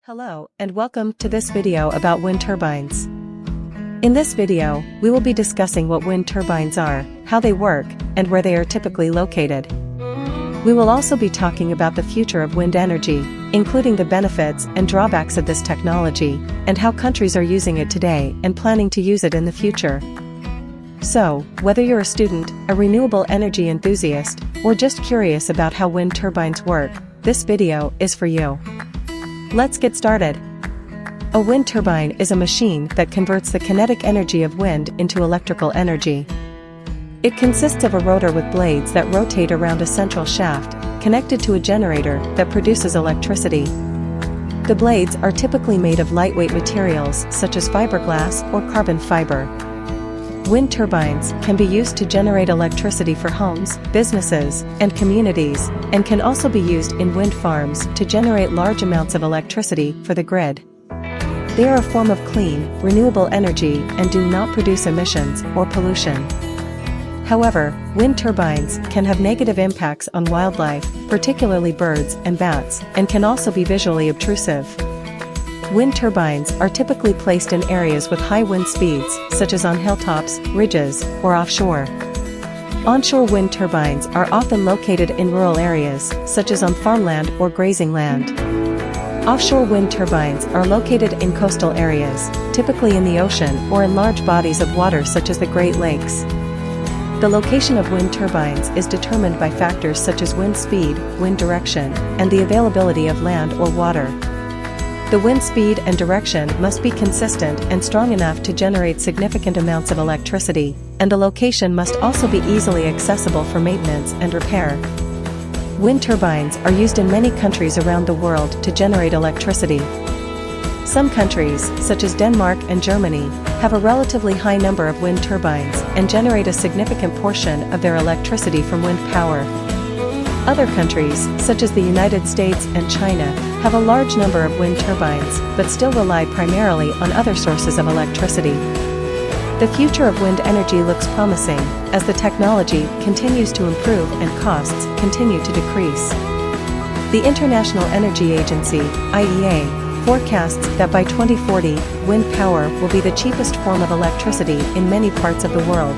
Hello, and welcome to this video about wind turbines. In this video, we will be discussing what wind turbines are, how they work, and where they are typically located. We will also be talking about the future of wind energy, including the benefits and drawbacks of this technology, and how countries are using it today and planning to use it in the future. So, whether you're a student, a renewable energy enthusiast, or just curious about how wind turbines work, this video is for you. Let's get started. A wind turbine is a machine that converts the kinetic energy of wind into electrical energy. It consists of a rotor with blades that rotate around a central shaft, connected to a generator that produces electricity. The blades are typically made of lightweight materials such as fiberglass or carbon fiber. Wind turbines can be used to generate electricity for homes, businesses, and communities, and can also be used in wind farms to generate large amounts of electricity for the grid. They are a form of clean, renewable energy and do not produce emissions or pollution. However, wind turbines can have negative impacts on wildlife, particularly birds and bats, and can also be visually obtrusive. Wind turbines are typically placed in areas with high wind speeds, such as on hilltops, ridges, or offshore. Onshore wind turbines are often located in rural areas, such as on farmland or grazing land. Offshore wind turbines are located in coastal areas, typically in the ocean or in large bodies of water such as the Great Lakes. The location of wind turbines is determined by factors such as wind speed, wind direction, and the availability of land or water. The wind speed and direction must be consistent and strong enough to generate significant amounts of electricity, and the location must also be easily accessible for maintenance and repair. Wind turbines are used in many countries around the world to generate electricity. Some countries, such as Denmark and Germany, have a relatively high number of wind turbines and generate a significant portion of their electricity from wind power. Other countries, such as the United States and China, have a large number of wind turbines, but still rely primarily on other sources of electricity. The future of wind energy looks promising, as the technology continues to improve and costs continue to decrease. The International Energy Agency, IEA, forecasts that by 2040, wind power will be the cheapest form of electricity in many parts of the world.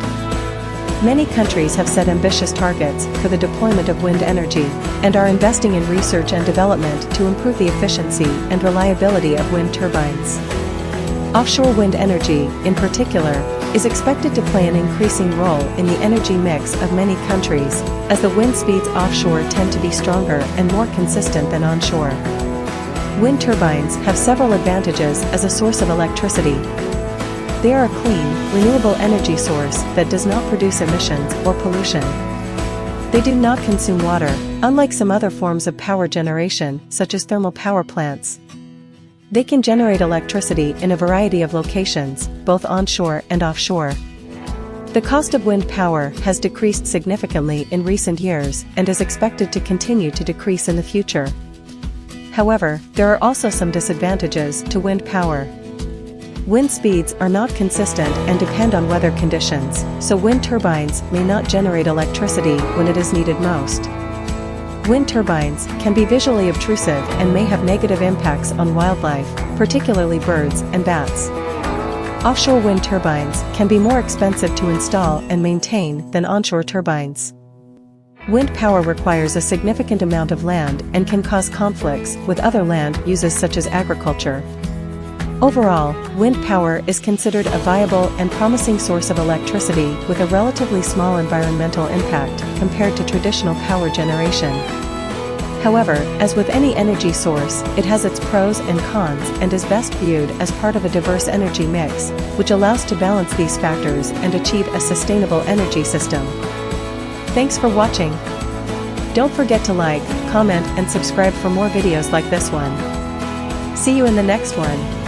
Many countries have set ambitious targets for the deployment of wind energy, and are investing in research and development to improve the efficiency and reliability of wind turbines. Offshore wind energy, in particular, is expected to play an increasing role in the energy mix of many countries, as the wind speeds offshore tend to be stronger and more consistent than onshore. Wind turbines have several advantages as a source of electricity. They are a clean, renewable energy source that does not produce emissions or pollution. They do not consume water, unlike some other forms of power generation, such as thermal power plants. They can generate electricity in a variety of locations, both onshore and offshore. The cost of wind power has decreased significantly in recent years and is expected to continue to decrease in the future. However, there are also some disadvantages to wind power. Wind speeds are not consistent and depend on weather conditions, so wind turbines may not generate electricity when it is needed most. Wind turbines can be visually obtrusive and may have negative impacts on wildlife, particularly birds and bats. Offshore wind turbines can be more expensive to install and maintain than onshore turbines. Wind power requires a significant amount of land and can cause conflicts with other land uses such as agriculture. Overall, wind power is considered a viable and promising source of electricity with a relatively small environmental impact compared to traditional power generation. However, as with any energy source, it has its pros and cons and is best viewed as part of a diverse energy mix, which allows to balance these factors and achieve a sustainable energy system. Thanks for watching. Don't forget to like, comment, and subscribe for more videos like this one. See you in the next one.